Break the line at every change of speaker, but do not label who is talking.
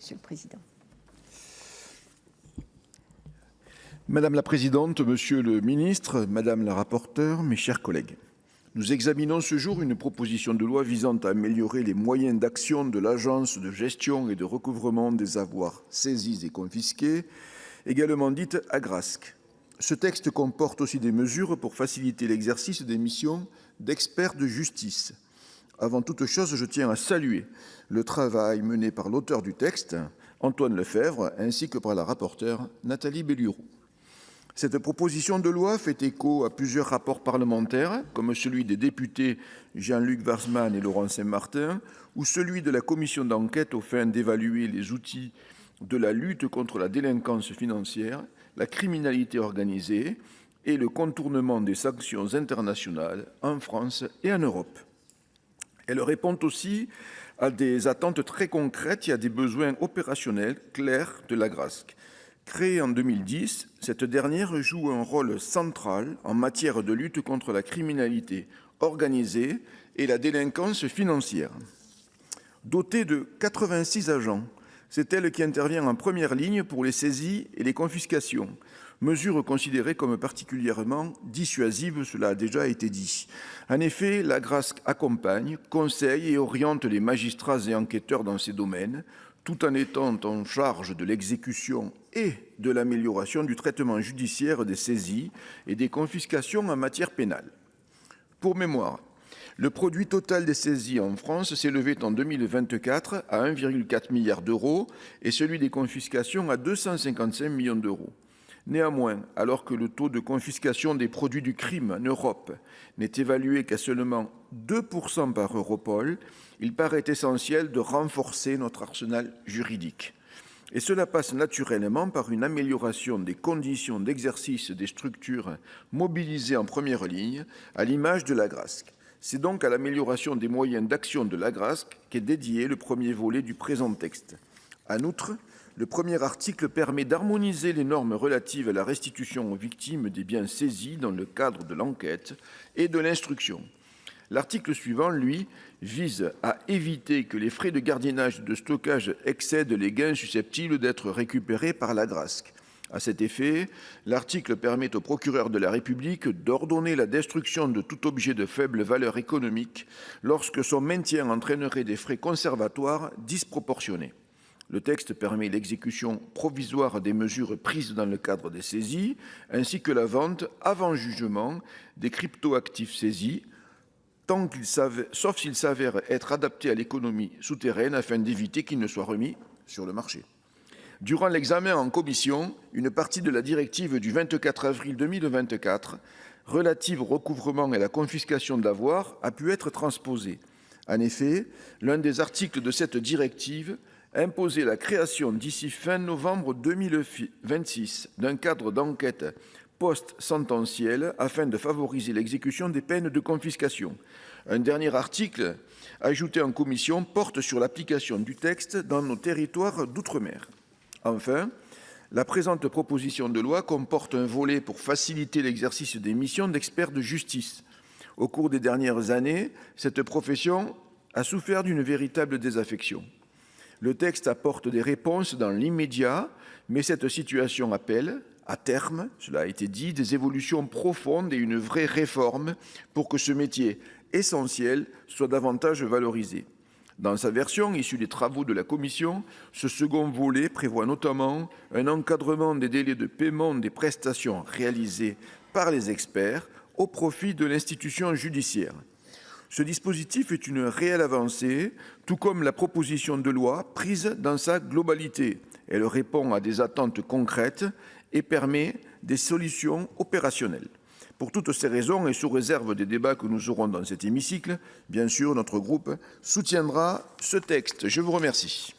Monsieur le Président.
Madame la présidente, monsieur le ministre, madame la rapporteure, mes chers collègues, nous examinons ce jour une proposition de loi visant à améliorer les moyens d'action de l'Agence de gestion et de recouvrement des avoirs saisis et confisqués, également dite Agrasc. Ce texte comporte aussi des mesures pour faciliter l'exercice des missions d'experts de justice. Avant toute chose, je tiens à saluer le travail mené par l'auteur du texte, Antoine Lefèvre, ainsi que par la rapporteure Nathalie Belliroux. Cette proposition de loi fait écho à plusieurs rapports parlementaires, comme celui des députés Jean-Luc Warsmann et Laurent Saint-Martin, ou celui de la commission d'enquête aux fins d'évaluer les outils de la lutte contre la délinquance financière, la criminalité organisée et le contournement des sanctions internationales en France et en Europe. Elle répond aussi à des attentes très concrètes et à des besoins opérationnels clairs de l'Agrasc. Créée en 2010, cette dernière joue un rôle central en matière de lutte contre la criminalité organisée et la délinquance financière. Dotée de 86 agents, c'est elle qui intervient en première ligne pour les saisies et les confiscations, mesures considérées comme particulièrement dissuasives, cela a déjà été dit. En effet, l'Agrasc accompagne, conseille et oriente les magistrats et enquêteurs dans ces domaines, tout en étant en charge de l'exécution et de l'amélioration du traitement judiciaire des saisies et des confiscations en matière pénale. Pour mémoire, le produit total des saisies en France s'élevait en 2024 à 1,4 milliard d'euros et celui des confiscations à 255 millions d'euros. Néanmoins, alors que le taux de confiscation des produits du crime en Europe n'est évalué qu'à seulement 2% par Europol, il paraît essentiel de renforcer notre arsenal juridique. Et cela passe naturellement par une amélioration des conditions d'exercice des structures mobilisées en première ligne, à l'image de l'Agrasc. C'est donc à l'amélioration des moyens d'action de l'Agrasc qu'est dédié le premier volet du présent texte. En outre, le premier article permet d'harmoniser les normes relatives à la restitution aux victimes des biens saisis dans le cadre de l'enquête et de l'instruction. L'article suivant, lui, vise à éviter que les frais de gardiennage et de stockage excèdent les gains susceptibles d'être récupérés par l'Agrasc. À cet effet, l'article permet au procureur de la République d'ordonner la destruction de tout objet de faible valeur économique lorsque son maintien entraînerait des frais conservatoires disproportionnés. Le texte permet l'exécution provisoire des mesures prises dans le cadre des saisies, ainsi que la vente avant jugement des cryptoactifs saisis, sauf s'ils s'avèrent être adaptés à l'économie souterraine afin d'éviter qu'ils ne soient remis sur le marché. Durant l'examen en commission, une partie de la directive du 24 avril 2024 relative au recouvrement et à la confiscation de l'avoire a pu être transposée. En effet, l'un des articles de cette directive imposait la création d'ici fin novembre 2026 d'un cadre d'enquête post-sententiel afin de favoriser l'exécution des peines de confiscation. Un dernier article ajouté en commission porte sur l'application du texte dans nos territoires d'outre-mer. Enfin, la présente proposition de loi comporte un volet pour faciliter l'exercice des missions d'experts de justice. Au cours des dernières années, cette profession a souffert d'une véritable désaffection. Le texte apporte des réponses dans l'immédiat, mais cette situation appelle, à terme, cela a été dit, des évolutions profondes et une vraie réforme pour que ce métier essentiel soit davantage valorisé. Dans sa version issue des travaux de la commission, ce second volet prévoit notamment un encadrement des délais de paiement des prestations réalisées par les experts au profit de l'institution judiciaire. Ce dispositif est une réelle avancée, tout comme la proposition de loi prise dans sa globalité. Elle répond à des attentes concrètes et permet des solutions opérationnelles. Pour toutes ces raisons et sous réserve des débats que nous aurons dans cet hémicycle, bien sûr, notre groupe soutiendra ce texte. Je vous remercie.